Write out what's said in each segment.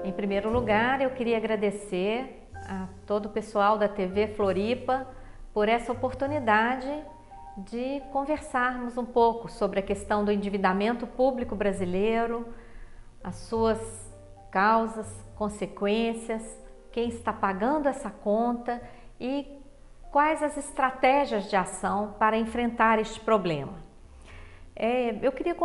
Em primeiro lugar, eu queria agradecer a todo o pessoal da TV Floripa por essa oportunidade de conversarmos um pouco sobre a questão do endividamento público brasileiro, as suas causas, consequências, quem está pagando essa conta e quais as estratégias de ação para enfrentar este problema. Eu queria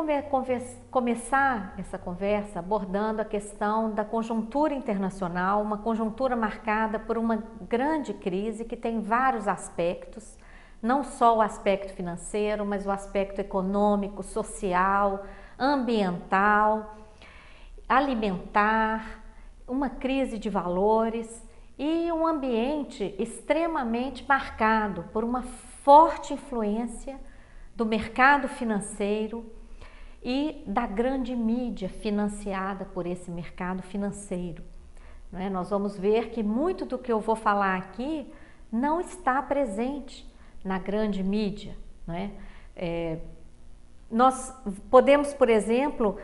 começar essa conversa abordando a questão da conjuntura internacional, uma conjuntura marcada por uma grande crise que tem vários aspectos, não só o aspecto financeiro, mas o aspecto econômico, social, ambiental, alimentar, uma crise de valores e um ambiente extremamente marcado por uma forte influência do mercado financeiro e da grande mídia financiada por esse mercado financeiro. Nós vamos ver que muito do que eu vou falar aqui não está presente na grande mídia. Nós podemos, por exemplo,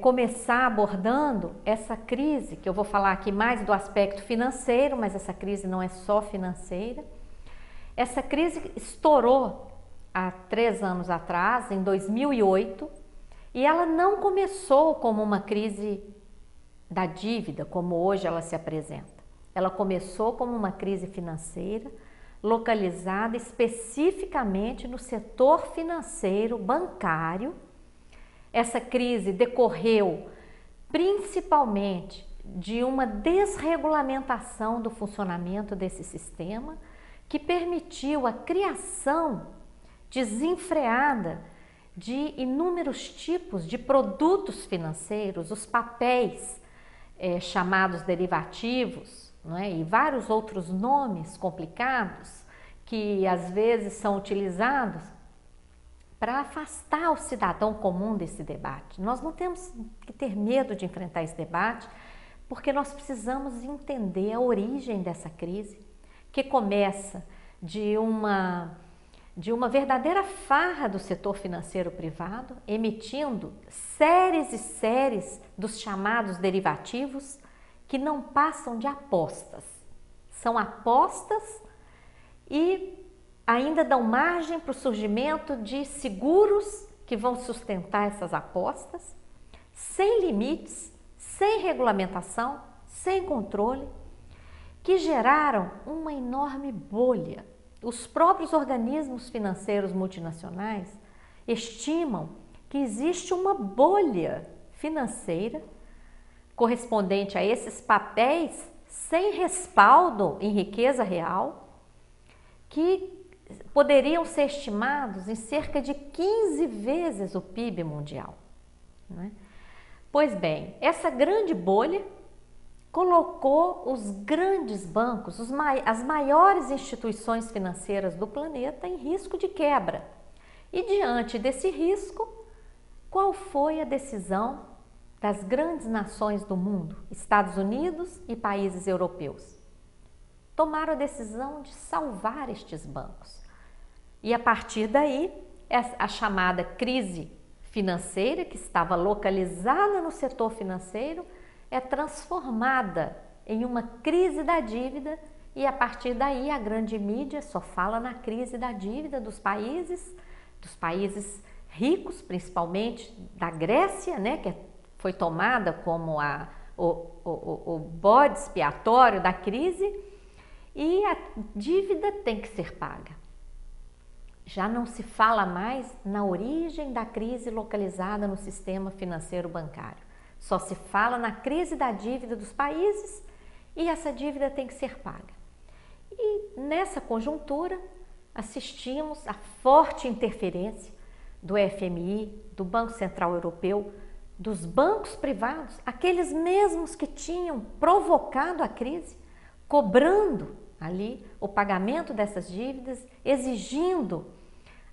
começar abordando essa crise, que eu vou falar aqui mais do aspecto financeiro, mas essa crise não é só financeira. Essa crise estourou há 3 anos atrás, em 2008, e ela não começou como uma crise da dívida, como hoje ela se apresenta. Ela começou como uma crise financeira, localizada especificamente no setor financeiro bancário. Essa crise decorreu principalmente de uma desregulamentação do funcionamento desse sistema, que permitiu a criação desenfreada de inúmeros tipos de produtos financeiros, os papéis chamados derivativos, e vários outros nomes complicados que às vezes são utilizados para afastar o cidadão comum desse debate. Nós não temos que ter medo de enfrentar esse debate, porque nós precisamos entender a origem dessa crise, que começa de uma verdadeira farra do setor financeiro privado, emitindo séries e séries dos chamados derivativos que não passam de apostas. São apostas e ainda dão margem para o surgimento de seguros que vão sustentar essas apostas, sem limites, sem regulamentação, sem controle, que geraram uma enorme bolha. Os próprios organismos financeiros multinacionais estimam que existe uma bolha financeira correspondente a esses papéis sem respaldo em riqueza real, que poderiam ser estimados em cerca de 15 vezes o PIB mundial. Pois bem, essa grande bolha colocou os grandes bancos, as maiores instituições financeiras do planeta em risco de quebra. E diante desse risco, qual foi a decisão das grandes nações do mundo, Estados Unidos e países europeus? Tomaram a decisão de salvar estes bancos. E a partir daí, a chamada crise financeira, que estava localizada no setor financeiro, é transformada em uma crise da dívida, e a partir daí a grande mídia só fala na crise da dívida dos países ricos, principalmente da Grécia, que foi tomada como o bode expiatório da crise, e a dívida tem que ser paga. Já não se fala mais na origem da crise localizada no sistema financeiro bancário. Só se fala na crise da dívida dos países e essa dívida tem que ser paga. E nessa conjuntura assistimos à forte interferência do FMI, do Banco Central Europeu, dos bancos privados, aqueles mesmos que tinham provocado a crise, cobrando ali o pagamento dessas dívidas, exigindo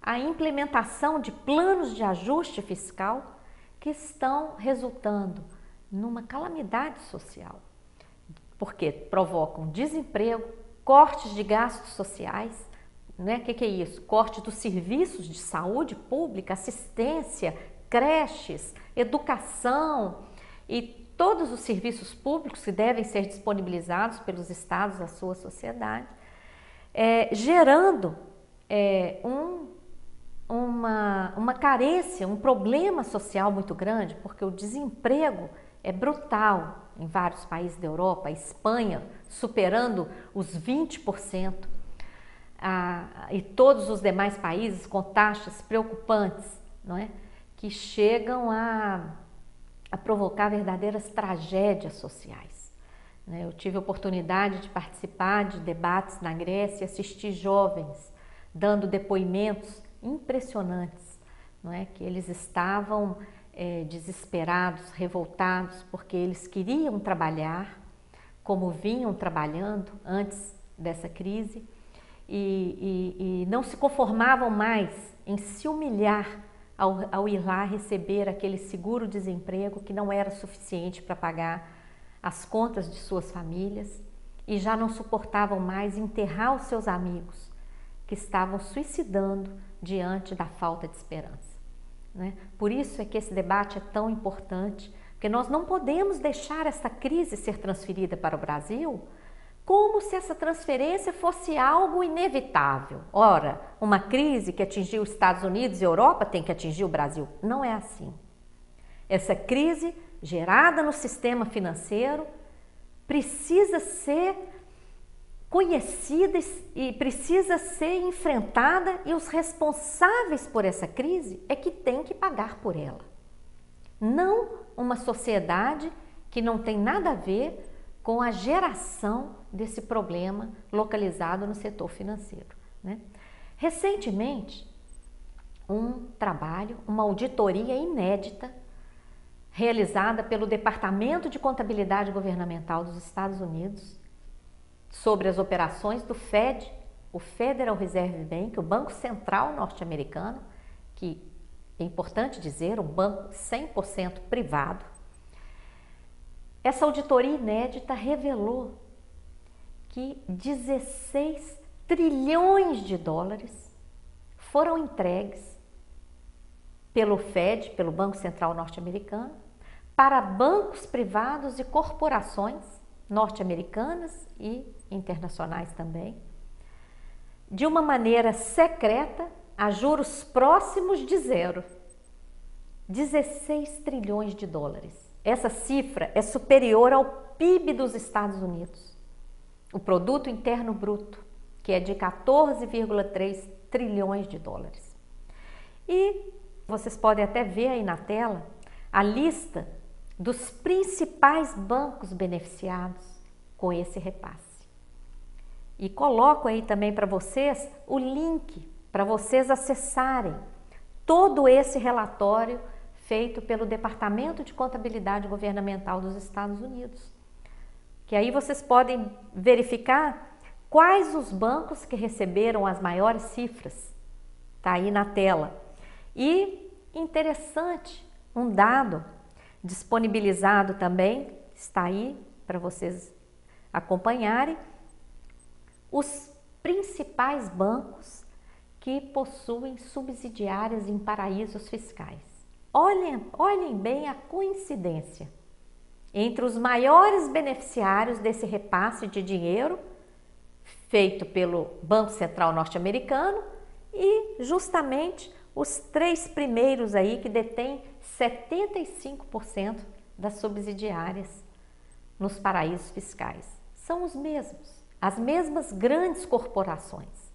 a implementação de planos de ajuste fiscal que estão resultando numa calamidade social, porque provocam desemprego, cortes de gastos sociais, né? O que é isso? Corte dos serviços de saúde pública, assistência, creches, educação e todos os serviços públicos que devem ser disponibilizados pelos estados à sua sociedade, gerando uma carência, um problema social muito grande, porque o desemprego é brutal em vários países da Europa, a Espanha superando os 20%, e todos os demais países com taxas preocupantes, não é? Que chegam a provocar verdadeiras tragédias sociais. Eu tive a oportunidade de participar de debates na Grécia e assistir jovens dando depoimentos impressionantes, não é? Que eles estavam desesperados, revoltados, porque eles queriam trabalhar como vinham trabalhando antes dessa crise e não se conformavam mais em se humilhar ao ir lá receber aquele seguro-desemprego que não era suficiente para pagar as contas de suas famílias e já não suportavam mais enterrar os seus amigos que estavam suicidando diante da falta de esperança, né? Por isso é que esse debate é tão importante, porque nós não podemos deixar essa crise ser transferida para o Brasil como se essa transferência fosse algo inevitável. Ora, uma crise que atingiu os Estados Unidos e a Europa tem que atingir o Brasil. Não é assim. Essa crise gerada no sistema financeiro precisa ser conhecida e precisa ser enfrentada, e os responsáveis por essa crise é que têm que pagar por ela. Não uma sociedade que não tem nada a ver com a geração desse problema localizado no setor financeiro, né? Recentemente, uma auditoria inédita realizada pelo Departamento de Contabilidade Governamental dos Estados Unidos sobre as operações do Fed, o Federal Reserve Bank, o Banco Central norte-americano, que é importante dizer, um banco 100% privado. Essa auditoria inédita revelou que 16 trilhões de dólares foram entregues pelo Fed, pelo Banco Central norte-americano, para bancos privados e corporações norte-americanas e internacionais também, de uma maneira secreta, a juros próximos de zero. 16 trilhões de dólares. Essa cifra é superior ao PIB dos Estados Unidos, o Produto Interno Bruto, que é de 14,3 trilhões de dólares. E vocês podem até ver aí na tela a lista dos principais bancos beneficiados com esse repasse. E coloco aí também para vocês o link para vocês acessarem todo esse relatório feito pelo Departamento de Contabilidade Governamental dos Estados Unidos, que aí vocês podem verificar quais os bancos que receberam as maiores cifras. Está aí na tela. E interessante, um dado disponibilizado também, está aí para vocês acompanharem, os principais bancos que possuem subsidiárias em paraísos fiscais. Olhem bem a coincidência entre os maiores beneficiários desse repasse de dinheiro feito pelo Banco Central norte-americano e justamente os 3 primeiros aí que detêm 75% das subsidiárias nos paraísos fiscais. São os mesmos, as mesmas grandes corporações,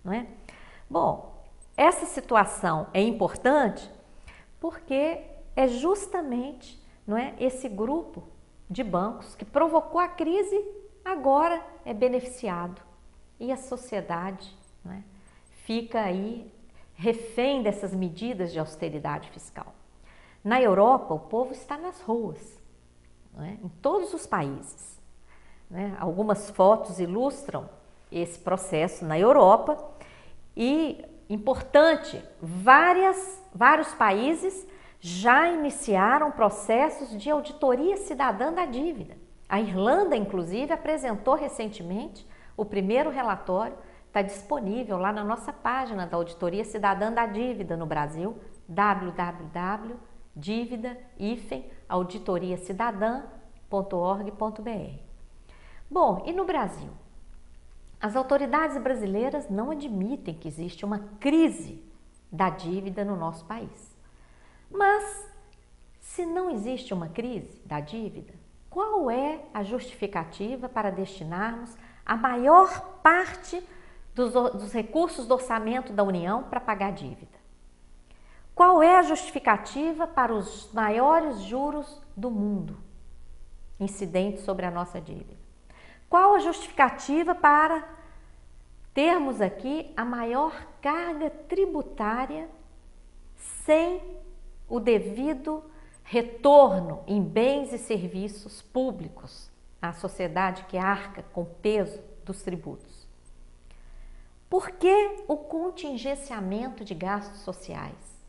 não é? Bom, essa situação é importante porque é justamente, não é, esse grupo de bancos que provocou a crise agora é beneficiado e a sociedade, não é, fica aí refém dessas medidas de austeridade fiscal. Na Europa, o povo está nas ruas, não é, em todos os países, né? Algumas fotos ilustram esse processo na Europa e, importante, vários países já iniciaram processos de auditoria cidadã da dívida. A Irlanda, inclusive, apresentou recentemente o primeiro relatório está disponível lá na nossa página da Auditoria Cidadã da Dívida no Brasil, www.dívida-auditoriacidadã.org.br. Bom, e no Brasil? As autoridades brasileiras não admitem que existe uma crise da dívida no nosso país. Mas, se não existe uma crise da dívida, qual é a justificativa para destinarmos a maior parte dos recursos do orçamento da União para pagar a dívida? Qual é a justificativa para os maiores juros do mundo incidentes sobre a nossa dívida? Qual a justificativa para termos aqui a maior carga tributária sem o devido retorno em bens e serviços públicos à sociedade que arca com o peso dos tributos? Por que o contingenciamento de gastos sociais?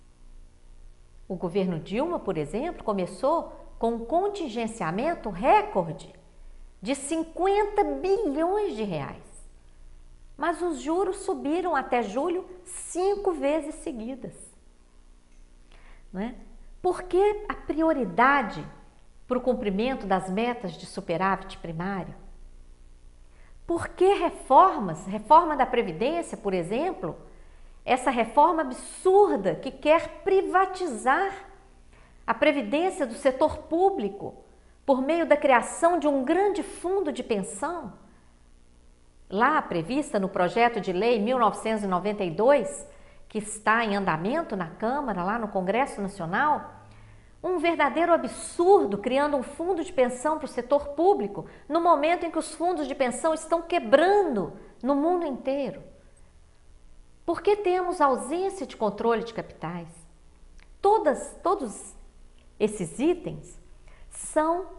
O governo Dilma, por exemplo, começou com um contingenciamento recorde de 50 bilhões de reais. Mas os juros subiram até julho 5 vezes seguidas. Não é? Por que a prioridade para o cumprimento das metas de superávit primário? Por que reformas? Reforma da Previdência, por exemplo, essa reforma absurda que quer privatizar a Previdência do setor público por meio da criação de um grande fundo de pensão, lá prevista no projeto de lei 1992, que está em andamento na Câmara, lá no Congresso Nacional, um verdadeiro absurdo, criando um fundo de pensão para o setor público, no momento em que os fundos de pensão estão quebrando no mundo inteiro. Por que temos ausência de controle de capitais? Todos esses itens são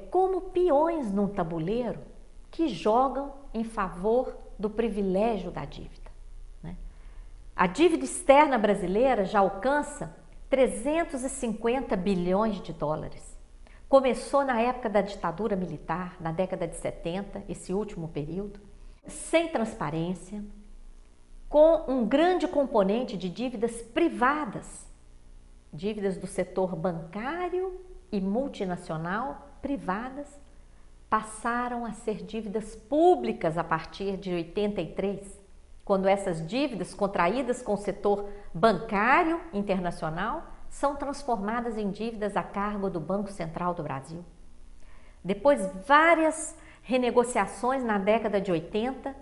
como peões num tabuleiro que jogam em favor do privilégio da dívida. Né? A dívida externa brasileira já alcança 350 bilhões de dólares. Começou na época da ditadura militar, na década de 70, esse último período, sem transparência, com um grande componente de dívidas privadas, dívidas do setor bancário e multinacional privadas, passaram a ser dívidas públicas a partir de 83, quando essas dívidas contraídas com o setor bancário internacional são transformadas em dívidas a cargo do Banco Central do Brasil. Depois, várias renegociações na década de 80,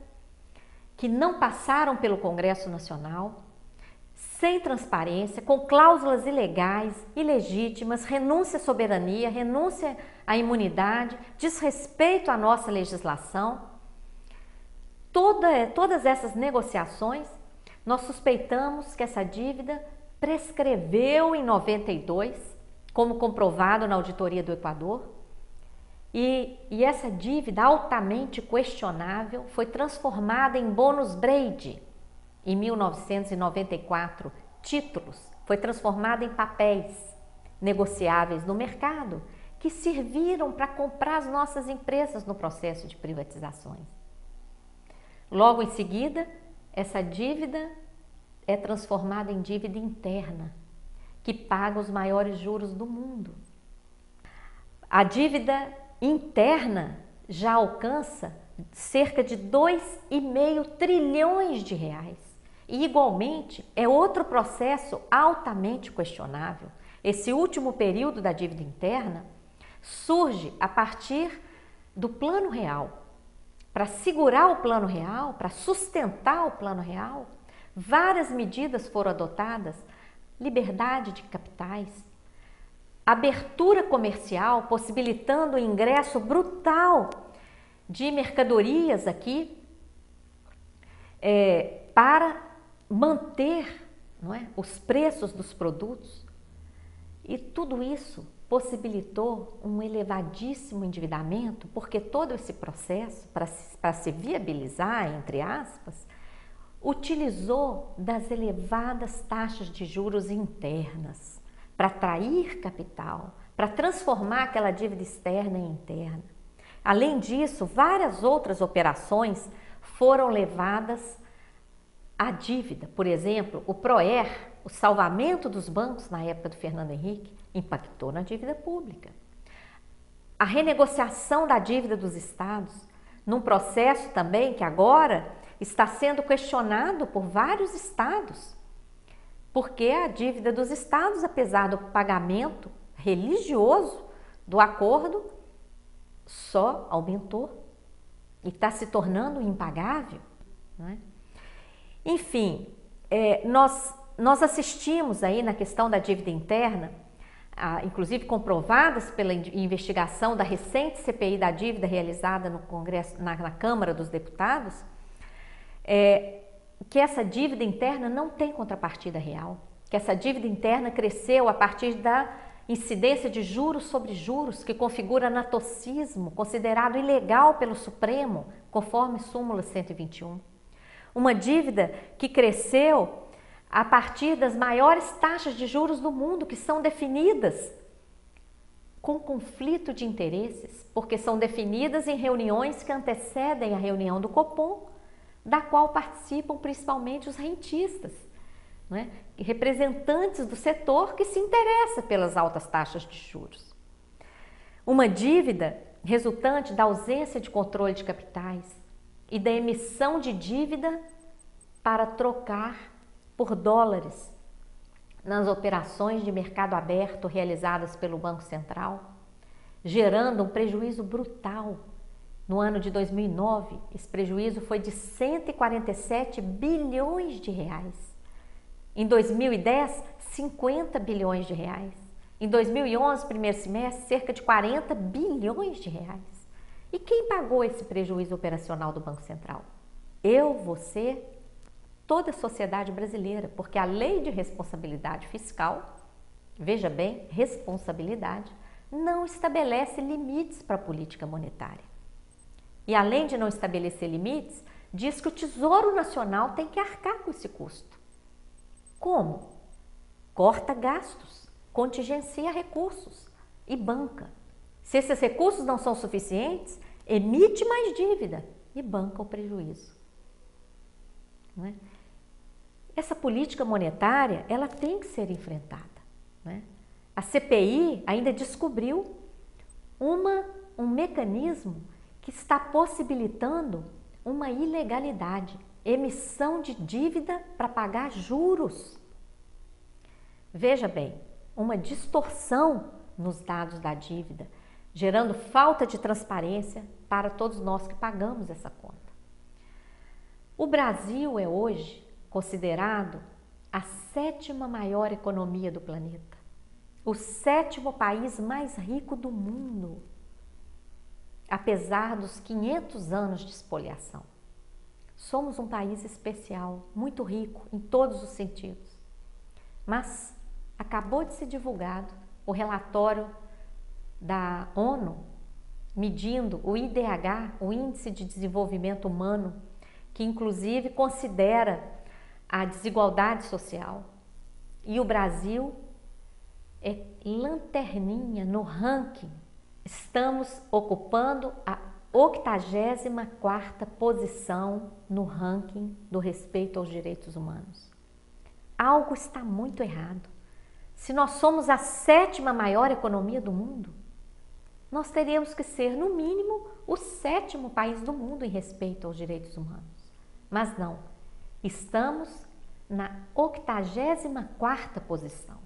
que não passaram pelo Congresso Nacional, sem transparência, com cláusulas ilegais, ilegítimas, renúncia à soberania, renúncia à imunidade, desrespeito à nossa legislação. Todas essas negociações, nós suspeitamos que essa dívida prescreveu em 92, como comprovado na auditoria do Equador, e essa dívida altamente questionável foi transformada em bônus Brady em 1994, títulos, foi transformada em papéis negociáveis no mercado que serviram para comprar as nossas empresas no processo de privatizações. Logo em seguida, essa dívida é transformada em dívida interna, que paga os maiores juros do mundo. A dívida interna já alcança cerca de 2,5 trilhões de reais. E, igualmente, é outro processo altamente questionável. Esse último período da dívida interna surge a partir do Plano Real. Para segurar o Plano Real, para sustentar o Plano Real, várias medidas foram adotadas: liberdade de capitais, abertura comercial, possibilitando o ingresso brutal de mercadorias aqui para manter, não é, os preços dos produtos. E tudo isso possibilitou um elevadíssimo endividamento, porque todo esse processo, para se viabilizar, entre aspas, utilizou das elevadas taxas de juros internas para atrair capital, para transformar aquela dívida externa em interna. Além disso, várias outras operações foram levadas à dívida. Por exemplo, o PROER, o salvamento dos bancos na época do Fernando Henrique, impactou na dívida pública. A renegociação da dívida dos estados, num processo também que agora está sendo questionado por vários estados, porque a dívida dos estados, apesar do pagamento religioso do acordo, só aumentou e está se tornando impagável, não é? Enfim, nós assistimos aí na questão da dívida interna, inclusive comprovadas pela investigação da recente CPI da dívida realizada no Congresso, na Câmara dos Deputados, que essa dívida interna não tem contrapartida real, que essa dívida interna cresceu a partir da incidência de juros sobre juros, que configura anatocismo, considerado ilegal pelo Supremo, conforme súmula 121. Uma dívida que cresceu a partir das maiores taxas de juros do mundo, que são definidas com conflito de interesses, porque são definidas em reuniões que antecedem a reunião do Copom, da qual participam principalmente os rentistas, não é? E representantes do setor que se interessa pelas altas taxas de juros. Uma dívida resultante da ausência de controle de capitais e da emissão de dívida para trocar por dólares nas operações de mercado aberto realizadas pelo Banco Central, gerando um prejuízo brutal. No ano de 2009, esse prejuízo foi de 147 bilhões de reais. Em 2010, 50 bilhões de reais. Em 2011, primeiro semestre, cerca de 40 bilhões de reais. E quem pagou esse prejuízo operacional do Banco Central? Eu, você, toda a sociedade brasileira, porque a Lei de Responsabilidade Fiscal, veja bem, responsabilidade, não estabelece limites para a política monetária. E além de não estabelecer limites, diz que o Tesouro Nacional tem que arcar com esse custo. Como? Corta gastos, contingencia recursos e banca. Se esses recursos não são suficientes, emite mais dívida e banca o prejuízo. Não é? Essa política monetária, ela tem que ser enfrentada, né? A CPI ainda descobriu um mecanismo que está possibilitando uma ilegalidade, emissão de dívida para pagar juros. Veja bem, uma distorção nos dados da dívida, gerando falta de transparência para todos nós que pagamos essa conta. O Brasil é hoje considerado a 7ª maior economia do planeta, o 7º país mais rico do mundo, apesar dos 500 anos de expoliação. Somos um país especial, muito rico em todos os sentidos. Mas acabou de ser divulgado o relatório da ONU medindo o IDH, o Índice de Desenvolvimento Humano, que inclusive considera a desigualdade social. E o Brasil é lanterninha no ranking. Estamos ocupando a 84ª posição no ranking do respeito aos direitos humanos. Algo está muito errado. Se nós somos a 7ª maior economia do mundo, nós teríamos que ser, no mínimo, o 7º país do mundo em respeito aos direitos humanos. Mas não, estamos na 84ª posição.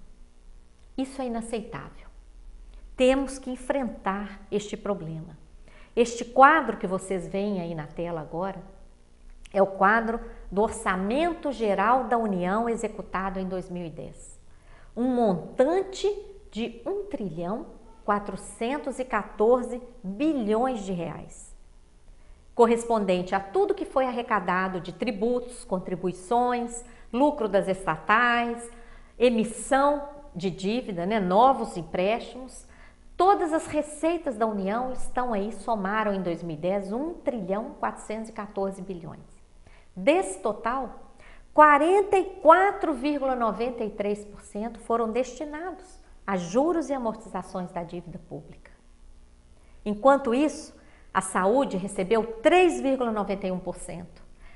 Isso é inaceitável. Temos que enfrentar este problema. Este quadro que vocês veem aí na tela agora é o quadro do Orçamento Geral da União executado em 2010. Um montante de 1.414 bilhões de reais, correspondente a tudo que foi arrecadado de tributos, contribuições, lucro das estatais, emissão de dívida, novos empréstimos. Todas as receitas da União estão aí, somaram em 2010 1.414 bilhões. Desse total, 44,93% foram destinados a juros e amortizações da dívida pública. Enquanto isso, A saúde recebeu 3,91%.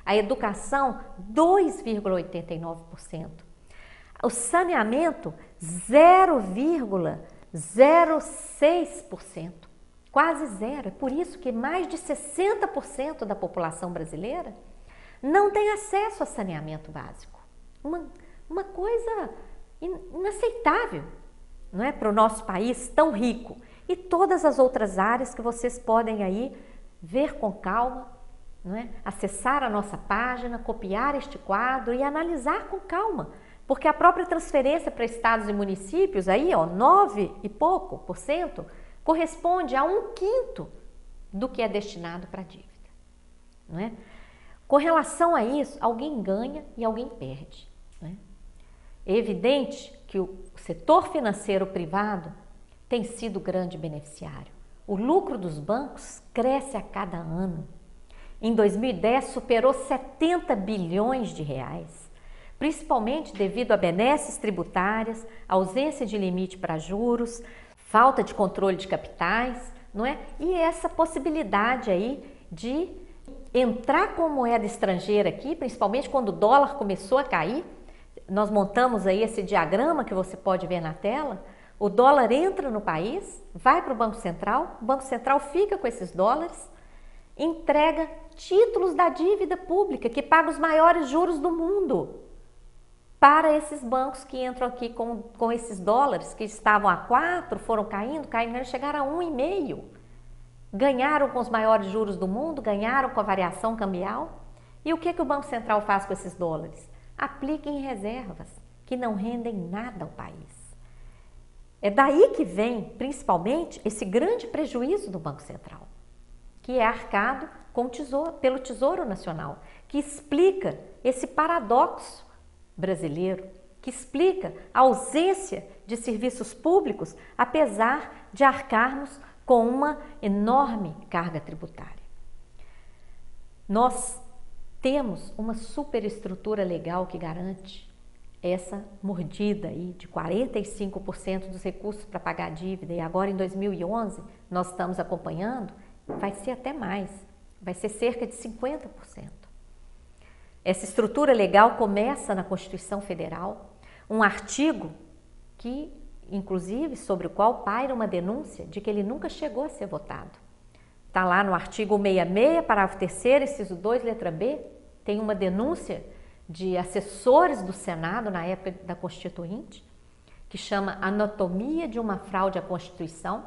A educação, 2,89%. O saneamento, 0,06%. Quase zero. É por isso que mais de 60% da população brasileira não tem acesso a saneamento básico. Uma coisa inaceitável, não é, para o nosso país tão rico. E todas as outras áreas que vocês podem aí ver com calma, não é? Acessar a nossa página, copiar este quadro e analisar com calma. Porque a própria transferência para estados e municípios, aí, ó, 9 e pouco por cento, corresponde a 1/5 do que é destinado para a dívida, não é? Com relação a isso, alguém ganha e alguém perde, não é? É evidente que o setor financeiro privado tem sido grande beneficiário. O lucro dos bancos cresce a cada ano. Em 2010, superou 70 bilhões de reais, principalmente devido a benesses tributárias, ausência de limite para juros, falta de controle de capitais, não é? E essa possibilidade aí de entrar com moeda estrangeira aqui, principalmente quando o dólar começou a cair. Nós montamos aí esse diagrama que você pode ver na tela. O dólar entra no país, vai para o Banco Central fica com esses dólares, entrega títulos da dívida pública, que paga os maiores juros do mundo, para esses bancos que entram aqui com esses dólares, que estavam a 4, foram caindo, chegaram a 1,5. Ganharam com os maiores juros do mundo, ganharam com a variação cambial. E o que o Banco Central faz com esses dólares? Aplica em reservas, que não rendem nada ao país. É daí que vem, principalmente, esse grande prejuízo do Banco Central, que é arcado pelo Tesouro Nacional, que explica esse paradoxo brasileiro, que explica a ausência de serviços públicos, apesar de arcarmos com uma enorme carga tributária. Nós temos uma superestrutura legal que garante essa mordida aí de 45% dos recursos para pagar a dívida, e agora em 2011 nós estamos acompanhando, vai ser até mais, vai ser cerca de 50%. Essa estrutura legal começa na Constituição Federal, um artigo que, inclusive, sobre o qual paira uma denúncia de que ele nunca chegou a ser votado. Está lá no artigo 66, parágrafo 3º, inciso 2, letra B, tem uma denúncia de assessores do Senado na época da Constituinte, que chama Anatomia de uma Fraude à Constituição.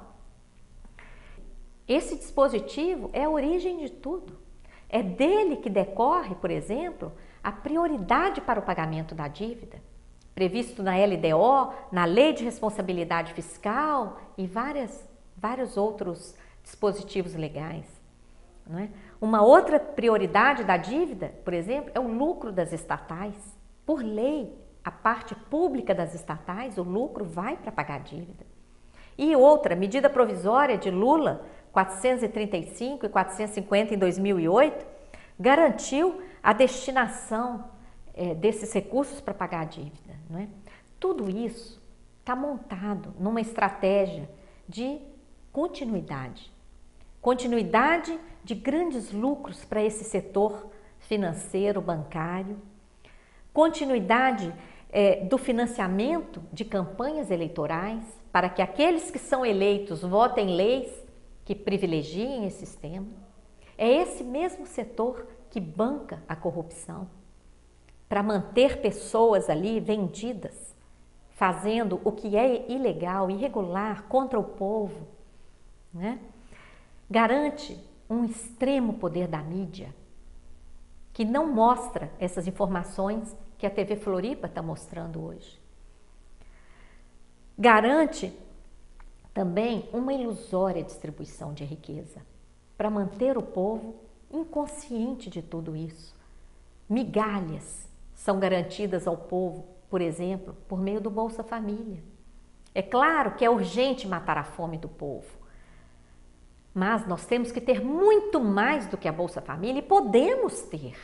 Esse dispositivo é a origem de tudo. É dele que decorre, por exemplo, a prioridade para o pagamento da dívida, previsto na LDO, na Lei de Responsabilidade Fiscal e vários outros dispositivos legais, não é? Uma outra prioridade da dívida, por exemplo, é o lucro das estatais. Por lei, a parte pública das estatais, o lucro vai para pagar a dívida. E outra, medida provisória de Lula, 435 e 450 em 2008, garantiu a destinação desses recursos para pagar a dívida, não é? Tudo isso está montado numa estratégia de continuidade de grandes lucros para esse setor financeiro, bancário, continuidade do financiamento de campanhas eleitorais, para que aqueles que são eleitos votem leis que privilegiem esse sistema. É esse mesmo setor que banca a corrupção, para manter pessoas ali vendidas, fazendo o que é ilegal, irregular, contra o povo, né? Garante um extremo poder da mídia, que não mostra essas informações que a TV Floripa está mostrando hoje. Garante também uma ilusória distribuição de riqueza, para manter o povo inconsciente de tudo isso. Migalhas são garantidas ao povo, por exemplo, por meio do Bolsa Família. É claro que é urgente matar a fome do povo, mas nós temos que ter muito mais do que a Bolsa Família e podemos ter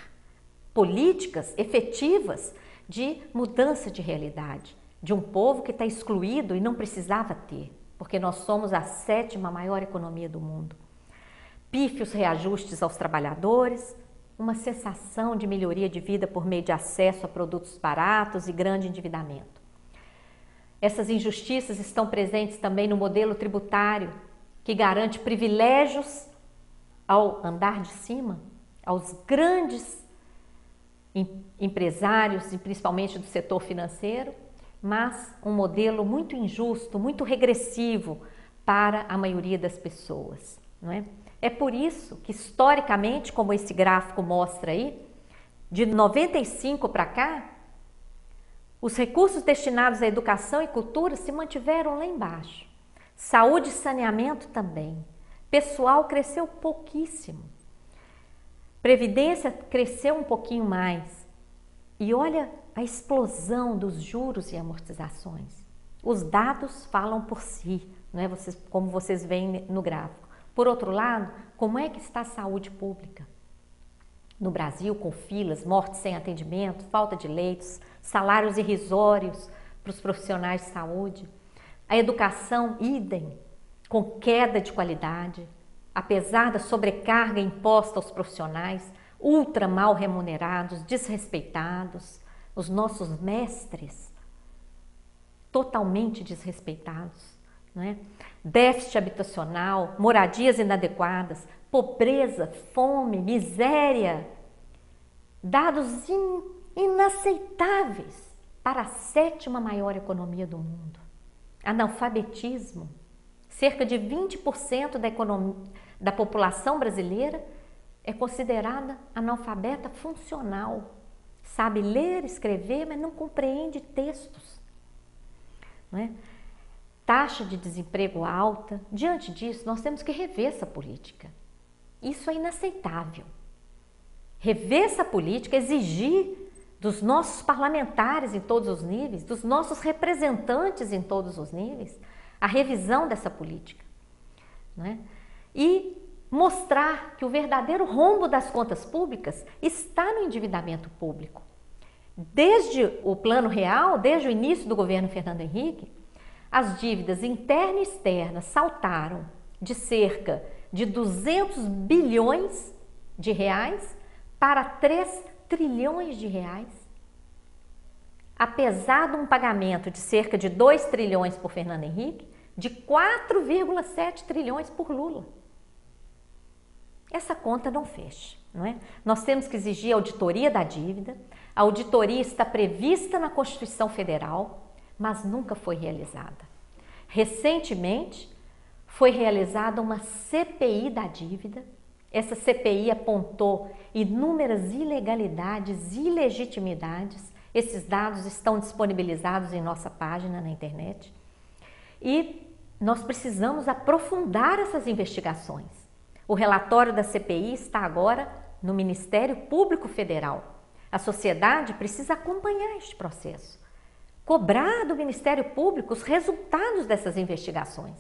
políticas efetivas de mudança de realidade, de um povo que está excluído e não precisava ter, porque nós somos a 7ª maior economia do mundo. pífios reajustes aos trabalhadores, uma sensação de melhoria de vida por meio de acesso a produtos baratos e grande endividamento. Essas injustiças estão presentes também no modelo tributário, que garante privilégios ao andar de cima, aos grandes empresários e principalmente do setor financeiro, mas um modelo muito injusto, muito regressivo para a maioria das pessoas, não é? É por isso que historicamente, como esse gráfico mostra aí, de 95 para cá, os recursos destinados à educação e cultura se mantiveram lá embaixo. Saúde e saneamento também. Pessoal cresceu pouquíssimo. Previdência cresceu um pouquinho mais. E olha a explosão dos juros e amortizações. Os dados falam por si, não é? Como vocês veem no gráfico. Por outro lado, como é que está a saúde pública? No Brasil, com filas, mortes sem atendimento, falta de leitos, salários irrisórios para os profissionais de saúde. A educação, idem, com queda de qualidade, apesar da sobrecarga imposta aos profissionais, ultra mal remunerados, desrespeitados, os nossos mestres totalmente desrespeitados, não é? Déficit habitacional, moradias inadequadas, pobreza, fome, miséria, dados inaceitáveis para a 7ª maior economia do mundo. Analfabetismo, cerca de 20% da população brasileira é considerada analfabeta funcional. Sabe ler, escrever, mas não compreende textos. Não é? Taxa de desemprego alta. Diante disso, nós temos que rever essa política. Isso é inaceitável. Rever essa política, exigir dos nossos parlamentares em todos os níveis, dos nossos representantes em todos os níveis, a revisão dessa política. Não é? E mostrar que o verdadeiro rombo das contas públicas está no endividamento público. Desde o Plano Real, desde o início do governo Fernando Henrique, as dívidas interna e externa saltaram de cerca de 200 bilhões de reais para 3 trilhões de reais. Apesar de um pagamento de cerca de 2 trilhões por Fernando Henrique, de 4,7 trilhões por Lula. Essa conta não fecha, não é? Nós temos que exigir a auditoria da dívida. A auditoria está prevista na Constituição Federal, mas nunca foi realizada. Recentemente, foi realizada uma CPI da dívida. Essa CPI apontou inúmeras ilegalidades e ilegitimidades. Esses dados estão disponibilizados em nossa página na internet. E nós precisamos aprofundar essas investigações. O relatório da CPI está agora no Ministério Público Federal. A sociedade precisa acompanhar este processo, cobrar do Ministério Público os resultados dessas investigações,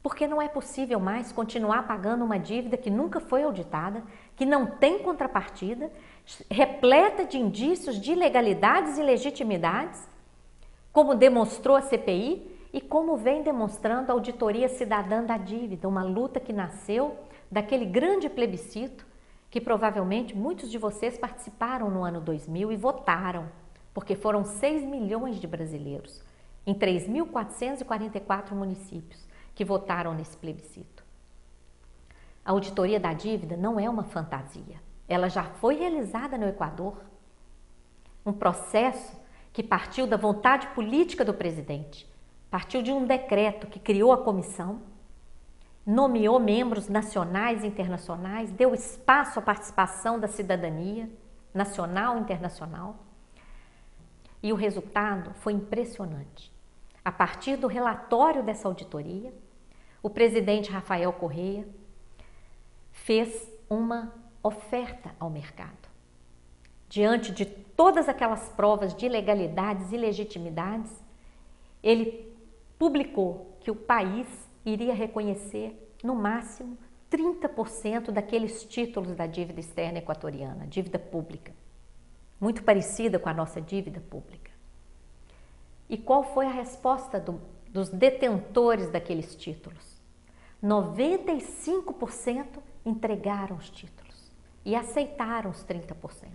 porque não é possível mais continuar pagando uma dívida que nunca foi auditada, que não tem contrapartida, repleta de indícios de ilegalidades e ilegitimidades, como demonstrou a CPI e como vem demonstrando a Auditoria Cidadã da Dívida, uma luta que nasceu daquele grande plebiscito que provavelmente muitos de vocês participaram no ano 2000 e votaram, porque foram 6 milhões de brasileiros em 3.444 municípios que votaram nesse plebiscito. A auditoria da dívida não é uma fantasia, ela já foi realizada no Equador, um processo que partiu da vontade política do presidente, partiu de um decreto que criou a comissão, nomeou membros nacionais e internacionais, deu espaço à participação da cidadania nacional e internacional. E o resultado foi impressionante. A partir do relatório dessa auditoria, o presidente Rafael Correa fez uma oferta ao mercado. Diante de todas aquelas provas de ilegalidades e ilegitimidades, ele publicou que o país iria reconhecer, no máximo, 30% daqueles títulos da dívida externa equatoriana, dívida pública, muito parecida com a nossa dívida pública. E qual foi a resposta dos detentores daqueles títulos? 95% entregaram os títulos e aceitaram os 30%.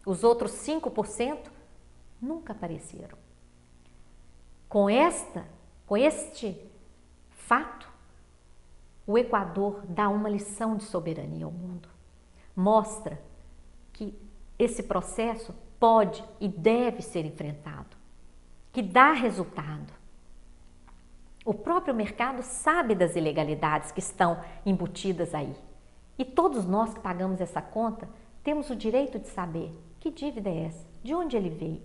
Os outros 5% nunca apareceram. Com este fato, o Equador dá uma lição de soberania ao mundo. Mostra que esse processo pode e deve ser enfrentado, que dá resultado. O próprio mercado sabe das ilegalidades que estão embutidas aí. E todos nós que pagamos essa conta temos o direito de saber que dívida é essa, de onde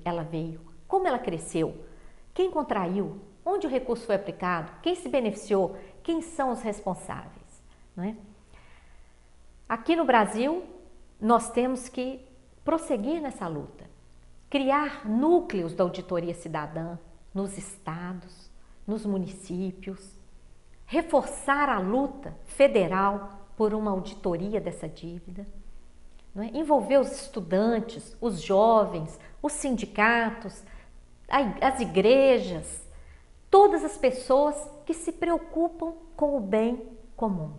ela veio, como ela cresceu, quem contraiu, onde o recurso foi aplicado, quem se beneficiou, quem são os responsáveis, não é? Aqui no Brasil, nós temos que prosseguir nessa luta, criar núcleos da auditoria cidadã nos estados, nos municípios, reforçar a luta federal por uma auditoria dessa dívida, não é? Envolver os estudantes, os jovens, os sindicatos, as igrejas, todas as pessoas que se preocupam com o bem comum.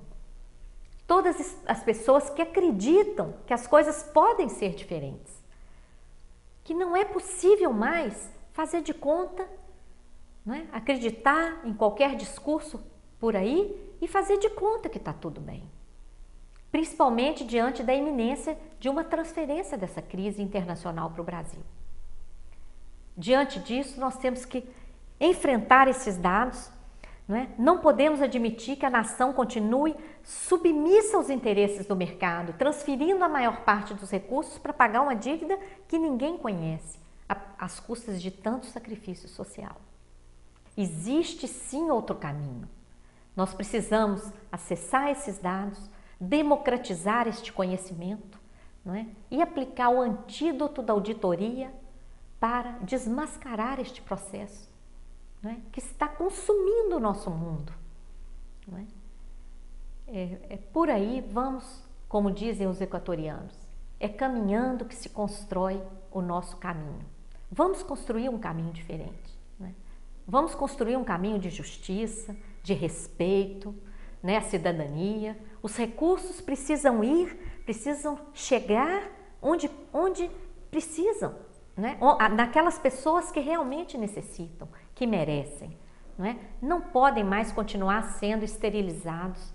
Todas as pessoas que acreditam que as coisas podem ser diferentes. Que não é possível mais fazer de conta, não é? Acreditar em qualquer discurso por aí e fazer de conta que está tudo bem. Principalmente diante da iminência de uma transferência dessa crise internacional para o Brasil. Diante disso, nós temos que enfrentar esses dados, não é? Não podemos admitir que a nação continue submissa aos interesses do mercado, transferindo a maior parte dos recursos para pagar uma dívida que ninguém conhece, às custas de tanto sacrifício social. Existe sim outro caminho. Nós precisamos acessar esses dados, democratizar este conhecimento, não é? E aplicar o antídoto da auditoria para desmascarar este processo, não é? Que está consumindo o nosso mundo. Não é? Por aí vamos, como dizem os equatorianos, é caminhando que se constrói o nosso caminho. Vamos construir um caminho diferente. Não é? Vamos construir um caminho de justiça, de respeito, né, a cidadania. Os recursos precisam chegar onde precisam, né? Naquelas pessoas que realmente necessitam, que merecem. Não podem mais continuar sendo esterilizados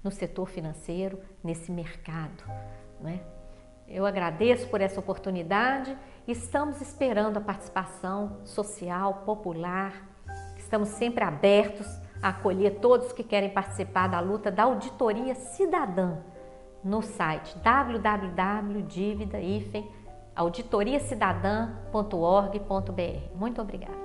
no setor financeiro, nesse mercado. Eu agradeço por essa oportunidade e estamos esperando a participação social, popular. Estamos sempre abertos a acolher todos que querem participar da luta da auditoria cidadã no site www.auditoriacidadã.org.br. Muito obrigada.